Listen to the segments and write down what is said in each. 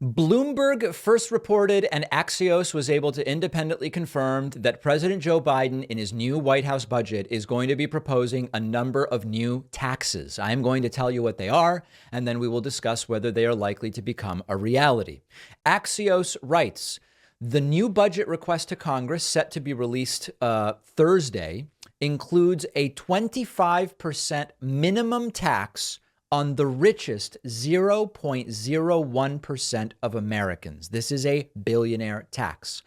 Bloomberg first reported and Axios was able to independently confirm that President Joe Biden in his new White House budget is going to be proposing a number of new taxes. I am going to tell you what they are, and then we will discuss whether they are likely to become a reality. Axios writes, the new budget request to Congress set to be released Thursday includes a 25% minimum tax on the richest 0.01% of Americans. This is a billionaire tax.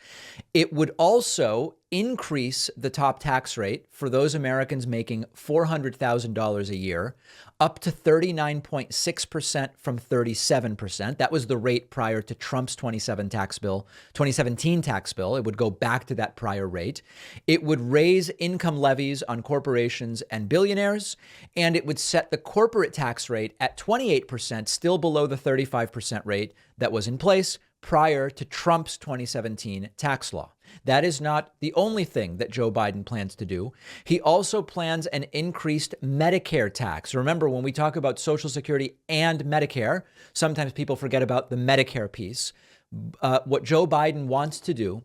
It would also increase the top tax rate for those Americans making $400,000 a year up to 39.6% from 37%. That was the rate prior to Trump's 2017 tax bill. It would go back to that prior rate. It would raise income levies on corporations and billionaires, and it would set the corporate tax rate at 28%, still below the 35% rate that was in place prior to Trump's 2017 tax law. That is not the only thing that Joe Biden plans to do. He also plans an increased Medicare tax. Remember, when we talk about Social Security and Medicare, sometimes people forget about the Medicare piece. What Joe Biden wants to do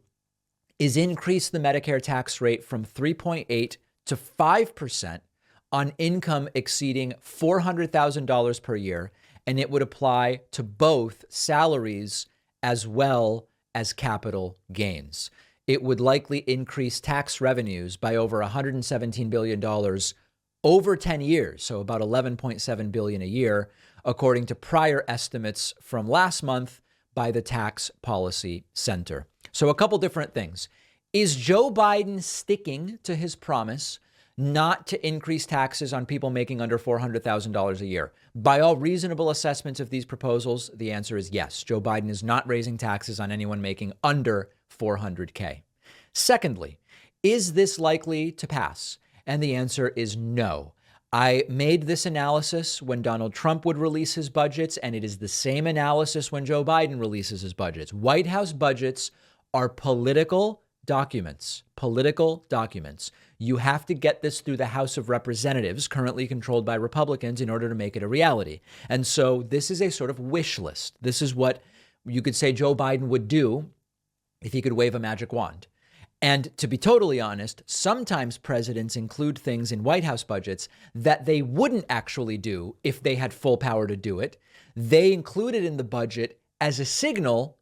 is increase the Medicare tax rate from 3.8 to 5% on income exceeding $400,000 per year, and it would apply to both salaries as well as capital gains. It would likely increase tax revenues by over $117 billion over 10 years, so about $11.7 billion a year, according to prior estimates from last month by the Tax Policy Center. So a couple different things. Is Joe Biden sticking to his promise not to increase taxes on people making under $400,000 a year? By all reasonable assessments of these proposals, the answer is yes. Joe Biden is not raising taxes on anyone making under $400K. Secondly, is this likely to pass? And the answer is no. I made this analysis when Donald Trump would release his budgets, and it is the same analysis when Joe Biden releases his budgets. White House budgets are political documents. You have to get this through the House of Representatives, currently controlled by Republicans, in order to make it a reality. And so this is a sort of wish list. This is what you could say Joe Biden would do if he could wave a magic wand. And to be totally honest, sometimes presidents include things in White House budgets that they wouldn't actually do if they had full power to do it. They include it in the budget as a signal,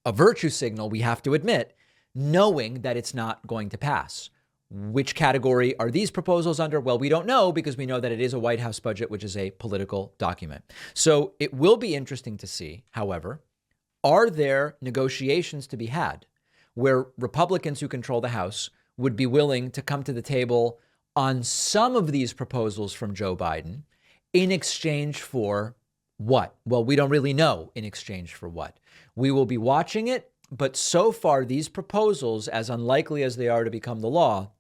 a virtue signal, we have to admit, knowing that it's not going to pass. Which category are these proposals under? Well, we don't know, because we know that it is a White House budget, which is a political document. So it will be interesting to see, however, are there negotiations to be had where Republicans who control the House would be willing to come to the table on some of these proposals from Joe Biden in exchange for what? Well, we don't really know in exchange for what. We will be watching it, but so far these proposals, as unlikely as they are to become the law,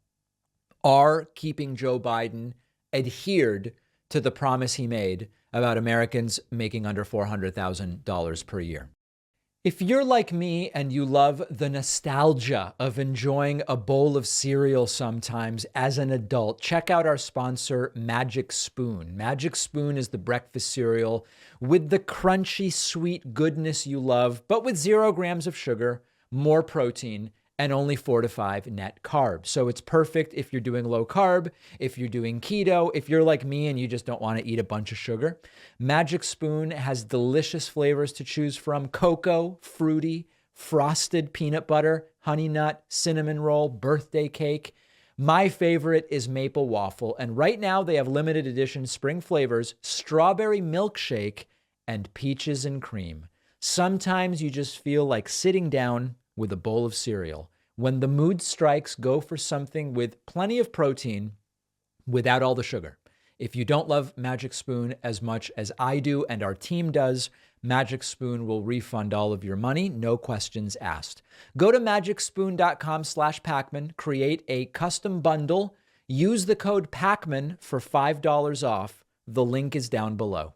are keeping Joe Biden adhered to the promise he made about Americans making under $400,000 per year. If you're like me and you love the nostalgia of enjoying a bowl of cereal sometimes as an adult, check out our sponsor, Magic Spoon. Magic Spoon is the breakfast cereal with the crunchy, sweet goodness you love, but with 0 grams of sugar, more protein, and only 4 to 5 net carbs. So it's perfect if you're doing low carb, if you're doing keto, if you're like me and you just don't want to eat a bunch of sugar. Magic Spoon has delicious flavors to choose from: cocoa, fruity, frosted peanut butter, honey nut, cinnamon roll, birthday cake. My favorite is maple waffle. And right now they have limited edition spring flavors, strawberry milkshake, and peaches and cream. Sometimes you just feel like sitting down with a bowl of cereal. When the mood strikes, go for something with plenty of protein without all the sugar. If you don't love Magic Spoon as much as I do and our team does, Magic Spoon will refund all of your money, no questions asked. Go to magicspoon.com/Pacman, create a custom bundle, use the code Pacman for $5 off. The link is down below.